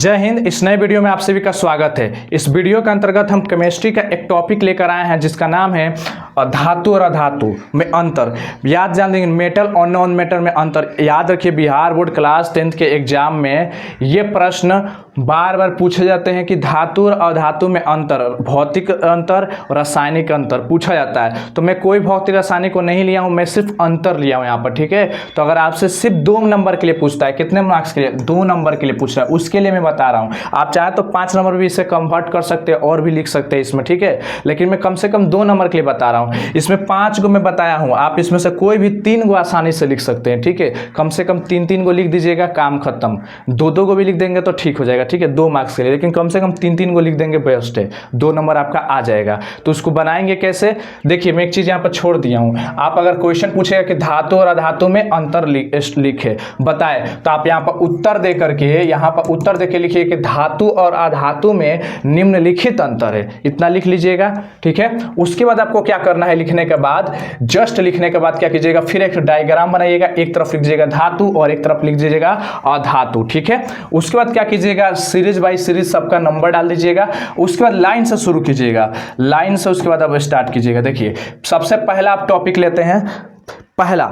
जय हिंद। इस नए वीडियो में आप सभी का स्वागत है। इस वीडियो के अंतर्गत हम केमिस्ट्री का एक टॉपिक लेकर आए हैं जिसका नाम है धातु और अधातु में अंतर। याद जान देंगे मेटल और नॉन मेटल में अंतर। याद रखिए बिहार बोर्ड क्लास 10th के एग्जाम में ये प्रश्न बार बार पूछे जाते हैं कि धातु और अधातु में अंतर, भौतिक अंतर और रासायनिक अंतर पूछा जाता है। तो मैं कोई भौतिक रासायनिक को नहीं लिया हूँ, मैं सिर्फ अंतर लिया हूँ यहाँ पर। ठीक है, तो अगर आपसे सिर्फ 2 नंबर के लिए पूछता है, कितने मार्क्स के लिए? 2 नंबर के लिए पूछ रहा है, उसके लिए मैं बता रहा हूँ। आप चाहे तो 5 नंबर भी इसे कन्वर्ट कर सकते हैं और भी लिख सकते हैं इसमें, ठीक है, लेकिन मैं कम से कम 2 नंबर के लिए बता रहा हूँ। इसमें 5 को मैं बताया हूँ, आप इसमें से कोई भी 3 को आसानी से लिख सकते हैं। ठीक है, कम से कम 3-3 को लिख दीजिएगा, काम खत्म। 2-2 को भी लिख देंगे तो ठीक हो जाएगा, ठीक है, 2 मार्क्स के लिए, लेकिन कम से कम 3-3 को लिख देंगे बेस्ट है, 2 नंबर आपका आ जाएगा। तो उसको बनाएंगे कैसे? देखिए मैं एक चीज यहाँ पर छोड़ दिया हूँ। आप अगर क्वेश्चन पूछेगा कि धातु और अधातु में अंतर लिखे बताए, तो आप यहाँ पर उत्तर दे करके, यहाँ पर उत्तर देके लिखिए कि धातु और अधातु में निम्नलिखित अंतर है, इतना लिख लीजिएगा। ठीक है, उसके बाद आपको क्या करना है? लिखने के बाद, जस्ट लिखने के बाद क्या कीजिएगा, फिर एक डायग्राम बनाइएगा, एक तरफ लिख दीजिएगा धातु और एक तरफ लिख दीजिएगा अधातु। ठीक है, उसके बाद क्या कीजिएगा, सीरीज बाय सीरीज सबका नंबर डाल दीजिएगा। उसके बाद लाइन से शुरू कीजिएगा, लाइन से उसके बाद अब स्टार्ट कीजिएगा। देखिए सबसे पहला आप टॉपिक लेते हैं, पहला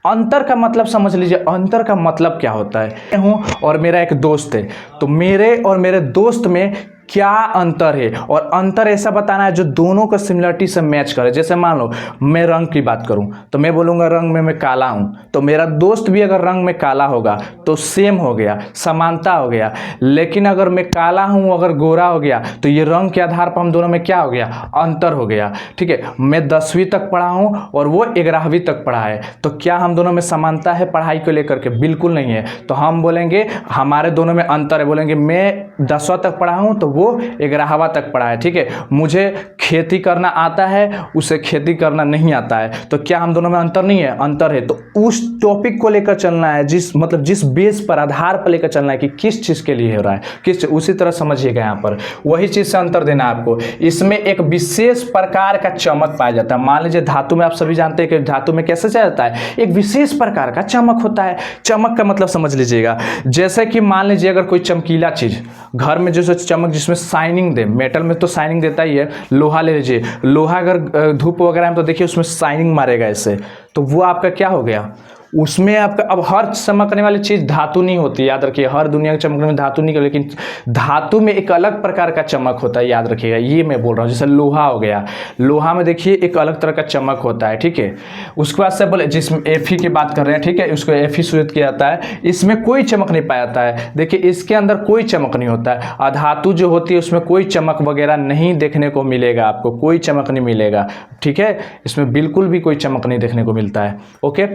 अंतर का मतलब समझ लीजिए। अंतर का मतलब क्या होता है? मैं हूं और मेरा एक दोस्त है, तो मेरे और मेरे दोस्त में क्या अंतर है, और अंतर ऐसा बताना है जो दोनों को सिमिलरिटी से मैच करे। जैसे मान लो मैं रंग की बात करूं तो मैं बोलूंगा रंग में मैं काला हूं, तो मेरा दोस्त भी अगर रंग में काला होगा तो सेम हो गया, समानता हो गया। लेकिन अगर मैं काला हूं अगर गोरा हो गया तो ये रंग के आधार पर हम दोनों में क्या हो गया? अंतर हो गया। ठीक है, मैं 10वीं तक पढ़ा हूं और वो 11वीं तक पढ़ा है, तो क्या हम दोनों में समानता है पढ़ाई को लेकर के? बिल्कुल नहीं है। तो हम बोलेंगे हमारे दोनों में अंतर है, बोलेंगे मैं 10वां तक पढ़ा हूं तो वो 11वां तक पढ़ा है। ठीक है, मुझे खेती करना आता है, उसे खेती करना नहीं आता है, तो क्या हम दोनों में अंतर नहीं है? अंतर है। तो उस टॉपिक को लेकर चलना है, जिस बेस पर, आधार पर लेकर चलना है कि किस चीज के लिए हो रहा है, किस, उसी तरह समझिएगा। यहाँ पर वही चीज से अंतर देना है आपको। इसमें एक विशेष प्रकार का चमक पाया जाता है। मान लीजिए धातु में, आप सभी जानते हैं कि धातु में कैसे जाता है, एक विशेष प्रकार का चमक होता है। चमक का मतलब समझ लीजिएगा, जैसे कि मान लीजिए अगर कोई चमकीला चीज घर में, जैसे चमक जिसमें शाइनिंग दे, मेटल में तो शाइनिंग देता ही है। लोहा ले लीजिए, लोहा अगर धूप वगैरह में तो देखिए उसमें शाइनिंग मारेगा ऐसे, तो वो आपका क्या हो गया? उसमें आपका, अब हर चमकने वाली चीज धातु नहीं होती, याद रखिए, हर दुनिया के चमकने में धातु नहीं, लेकिन धातु में एक अलग प्रकार का चमक होता है, याद रखिएगा। ये मैं बोल रहा हूँ, जैसे लोहा हो गया, लोहा में देखिए एक अलग तरह का चमक होता है। ठीक है, उसके बाद से बोले जिसमें Fe की बात कर रहे हैं, ठीक है, उसको Fe सूचित किया जाता है। इसमें कोई चमक नहीं पाया जाता है, देखिए इसके अंदर कोई चमक नहीं होता है। अधातु जो होती है उसमें कोई चमक वगैरह नहीं देखने को मिलेगा, आपको कोई चमक नहीं मिलेगा। ठीक है, इसमें बिल्कुल भी कोई चमक नहीं देखने को मिलता है। ओके,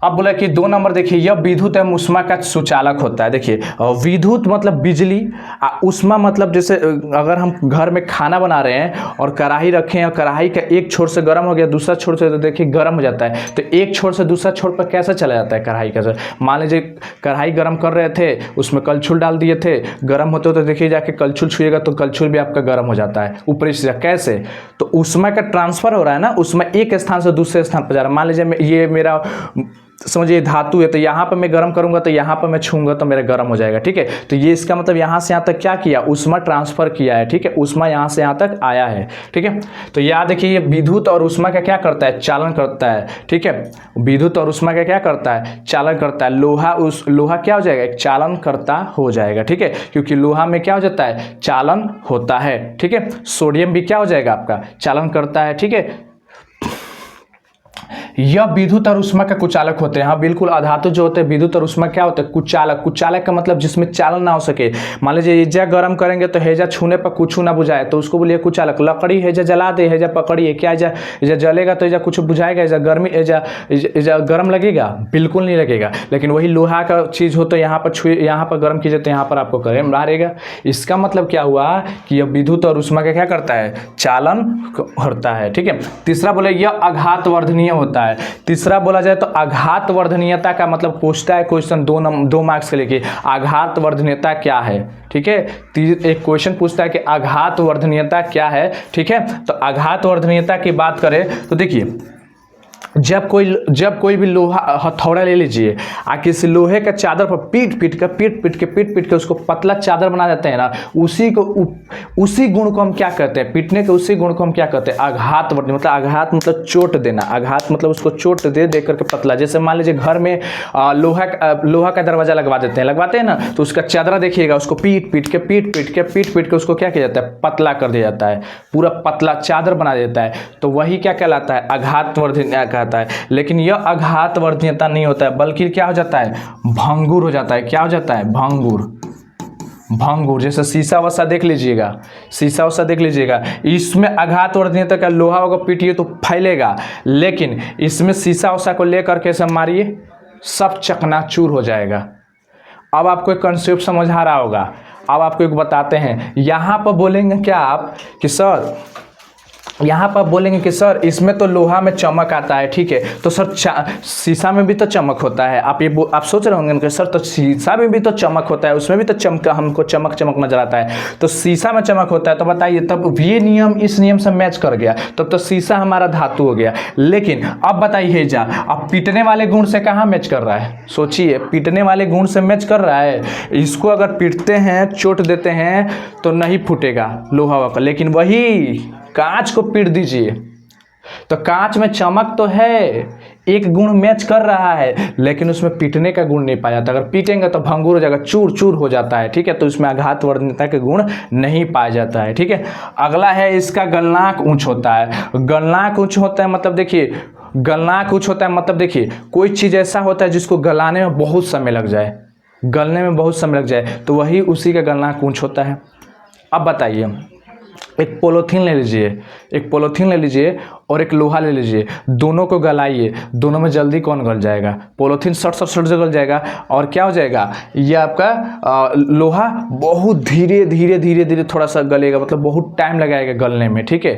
अब बोला कि 2 नंबर देखिए, यह विद्युत एवं उष्मा का सुचालक होता है। देखिए विद्युत मतलब बिजली, उष्मा मतलब जैसे अगर हम घर में खाना बना रहे हैं और कढ़ाई रखे हैं और कढ़ाई का एक छोर से गर्म हो गया, दूसरा छोर से तो देखिए गर्म हो जाता है, तो एक छोर से दूसरा छोर पर कैसे चला जाता है कढ़ाई का? मान लीजिए कढ़ाई गर्म कर रहे थे, उसमें कलछुल डाल दिए थे, गर्म होते होते देखिए जाके कलछुल छुएगा तो कलछुल भी आपका गर्म हो जाता है ऊपरी से। कैसे? तो उष्मा का ट्रांसफर हो रहा है ना, उष्मा एक स्थान से दूसरे स्थान पर जा रहा है। मान लीजिए ये मेरा समझिए धातु है, तो यहाँ पर मैं गर्म करूंगा तो यहाँ पर मैं छूंगा तो मेरा गर्म हो जाएगा। ठीक है, तो ये इसका मतलब यहाँ से यहाँ तक क्या किया? उष्मा ट्रांसफर किया है। ठीक है, उष्मा यहाँ से यहाँ तक आया है। ठीक है, तो याद रखिए ये विद्युत और उष्मा का क्या करता है? चालन करता है। ठीक है, विद्युत और उष्मा का क्या करता है? चालन करता है। लोहा क्या हो जाएगा? एक चालन करता हो जाएगा। ठीक है, क्योंकि लोहा में क्या हो जाता है? चालन होता है। ठीक है, सोडियम भी क्या हो जाएगा आपका? चालन करता है। ठीक है, यह विद्युत और उष्मा का कुचालक होते हैं। हाँ बिल्कुल, अधातु जो होते हैं विद्युत और उष्मा क्या होते हैं? कुचालक। कुचालक का मतलब जिसमें चालन ना हो सके। मान लीजिए हेजा गर्म करेंगे तो हेजा छूने पर कुछ ना बुझाए, तो उसको बोलिए कुचालक। लकड़ी हेजा जला दे, हेजा पकड़िए, क्या हेजा जलेगा तो हेजा कुछ बुझाएगा? हेजा गर्मी, हेजा गर्म लगेगा? बिल्कुल नहीं लगेगा। लेकिन वही लोहा का चीज हो तो यहाँ पर छुए, यहाँ पर गर्म कीजिए तो यहाँ पर आपको गर्म मारेगा। इसका मतलब क्या हुआ कि यह विद्युत और उष्मा का क्या करता है? चालन करता है। ठीक है, तीसरा बोले यह आघात वर्धनीय होता है। तीसरा बोला जाए तो आघात वर्धनीयता का मतलब पूछता है क्वेश्चन 2 मार्क्स के लिए, आघात वर्धनीयता क्या है? ठीक है, एक क्वेश्चन पूछता है कि आघात वर्धनीयता क्या है। ठीक है, तो आघात वर्धनीयता की बात करें तो देखिए जब कोई भी लोहा हथौड़ा ले लीजिए, किसी लोहे का चादर पर पीट के उसको पतला चादर बना देते हैं ना, उसी गुण को हम क्या कहते हैं, पीटने के उसी गुण को हम क्या कहते हैं, आघात वर्तनी। मतलब आघात मतलब चोट देना, आघात मतलब उसको चोट दे करके पतला। जैसे मान लीजिए घर में लोहा का दरवाजा लगवाते हैं ना, तो उसका चादरा देखिएगा, उसको पीट के उसको क्या किया जाता है, पतला कर दिया जाता है, पूरा पतला चादर बना देता है। तो वही क्या कहलाता है, आघात वर्धनीयता कहता है। लेकिन यह आघात वर्धनीयता नहीं होता है, बल्कि क्या हो जाता है, भंगुर हो जाता है। क्या हो जाता है, भंगुर। जैसे शीशा वसा देख लीजिएगा, इसमें आघात वर्धनीयता का लोहा को पीटिए तो फैलेगा, लेकिन इसमें शीशा वसा को लेकर के सब मारिए, सब चकनाचूर हो जाएगा। अब आपको एक कंसेप्ट समझ आ रहा होगा। अब आपको एक बताते हैं, यहाँ पर बोलेंगे क्या आप कि सर, यहाँ पर बोलेंगे कि सर इसमें तो लोहा में चमक आता है, ठीक है, तो सर शीशा में भी तो चमक होता है। आप सोच रहे होंगे कि सर तो शीशा में भी तो चमक होता है, उसमें भी तो हमको चमक नजर आता है, तो शीशा में चमक होता है। तो बताइए, तब ये नियम इस नियम से मैच कर गया, तब तो शीशा हमारा धातु हो गया। लेकिन अब बताइए अब पीटने वाले गुण से कहाँ मैच कर रहा है, सोचिए, पीटने वाले गुण से मैच कर रहा है। इसको अगर पीटते हैं, चोट देते हैं तो नहीं फूटेगा लोहा का, लेकिन वही कांच को पीट दीजिए तो कांच में चमक तो है, एक गुण मैच कर रहा है, लेकिन उसमें पीटने का गुण नहीं पाया जाता। अगर पीटेंगे तो भंगुर हो जाएगा, चूर चूर हो जाता है, ठीक है, तो इसमें आघात वर्धनीयता के गुण नहीं पाया जाता है, ठीक है। अगला है इसका गलनांक ऊंच होता है। गलनांक ऊंच होता है मतलब देखिए, गलनांक ऊंच होता है मतलब देखिए, कोई चीज़ ऐसा होता है जिसको गलाने में बहुत समय लग जाए, गलने में बहुत समय लग जाए, तो वही उसी का गलनांक ऊंच होता है। अब बताइए, एक पॉलीथीन ले लीजिए और एक लोहा ले लीजिए, दोनों को गलाइए, दोनों में जल्दी कौन गल जाएगा, पॉलीथीन सट से गल जाएगा, और क्या हो जाएगा, ये आपका लोहा बहुत धीरे थोड़ा सा गलेगा, मतलब बहुत टाइम लगाएगा गलने में, ठीक है।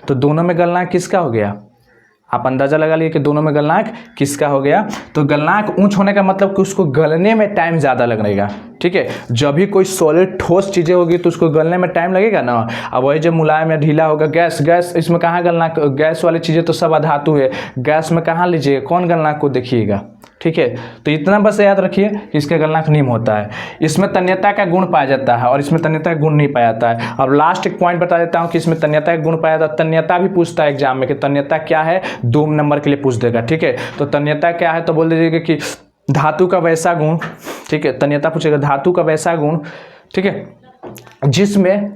तो दोनों में गलनांक किसका हो गया, आप अंदाजा लगा लिए कि दोनों में गलनांक किसका हो गया। तो गलनांक ऊंच होने का मतलब कि उसको गलने में टाइम ज़्यादा लगेगा, ठीक है। जब भी कोई सॉलिड ठोस चीज़ें होगी तो उसको गलने में टाइम लगेगा ना। अब वही जब मुलायम या ढीला होगा, गैस इसमें कहाँ गलनांक, गैस वाली चीज़ें तो सब अधातु है, गैस में कहाँ लीजिएगा, कौन गलनांक को देखिएगा, ठीक है। तो इतना बस याद रखिए कि इसका गलनांक निम्न होता है। इसमें तन्यता का गुण पाया जाता है और इसमें तन्यता का गुण नहीं पाया जाता है। अब लास्ट एक पॉइंट बता देता हूँ कि इसमें तन्यता का गुण पाया जाता है। तन्यता भी पूछता है एग्जाम में कि तन्यता क्या है, 2 नंबर के लिए पूछ देगा, ठीक है। तो तन्यता क्या है तो बोल दीजिएगा कि धातु का वैसा गुण, ठीक है, तन्यता पूछेगा धातु का वैसा गुण, ठीक है, जिसमें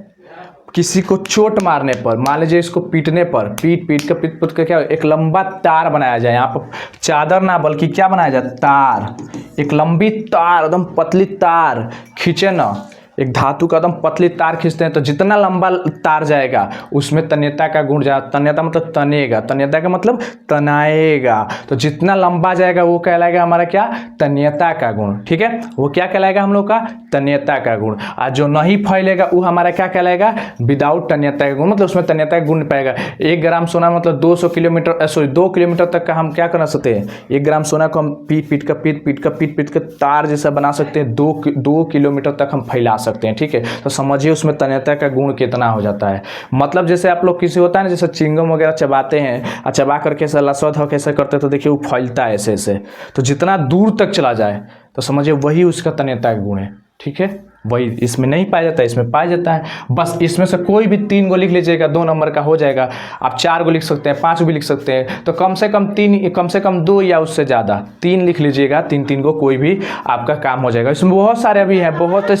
किसी को चोट मारने पर, मान लीजिए इसको पीटने पर, पीट के क्या एक लंबा तार बनाया जाए, यहाँ पर चादर ना बल्कि क्या बनाया जाए, तार, एक लंबी तार, एकदम पतली तार खींचे ना, एक धातु का एकदम पतली तार खींचते हैं तो जितना लंबा तार जाएगा उसमें तन्यता का गुण जाएगा। तन्यता मतलब तनेगा, तन्यता का मतलब तनाएगा, तो जितना लंबा जाएगा वो कहलाएगा हमारा क्या, तन्यता का गुण, ठीक है, वो क्या कहलाएगा हम लोग का, तन्यता का गुण। और जो नहीं फैलेगा वो हमारा क्या कहलाएगा, विदाउट तन्यता का गुण, मतलब उसमें तन्यता का गुण नहीं पाएगा। 1 ग्राम सोना मतलब 200 किलोमीटर, सॉरी 2 किलोमीटर तक का हम क्या कर सकते हैं, 1 ग्राम सोना को हम पीट कर तार जैसा बना सकते हैं, 2 किलोमीटर तक हम फैला सकते हैं, ठीक है। तो समझिए उसमें तन्यता का गुण कितना हो जाता है। मतलब जैसे आप लोग किसी होता है ना, जैसे चिंगम वगैरह चबाते हैं और चबा करके ऐसा लसवत कैसे करते हैं तो देखिए वो फैलता है ऐसे, तो जितना दूर तक चला जाए तो समझिए वही उसका तन्यता का गुण है, ठीक है। वही इसमें नहीं पाया जाता है, इसमें पाया जाता है। बस इसमें से कोई भी 3 गो लिख लीजिएगा, 2 नंबर का हो जाएगा। आप 4 गो लिख सकते हैं, 5 भी लिख सकते हैं, तो कम से कम 2 या उससे ज़्यादा 3 लिख लीजिएगा, 3 गो कोई भी आपका काम हो जाएगा। इसमें बहुत सारे अभी हैं, बहुत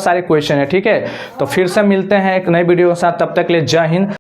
सारे क्वेश्चन है, ठीक है। तो फिर से मिलते हैं एक नई वीडियो के साथ, तब तक के लिए जय हिंद।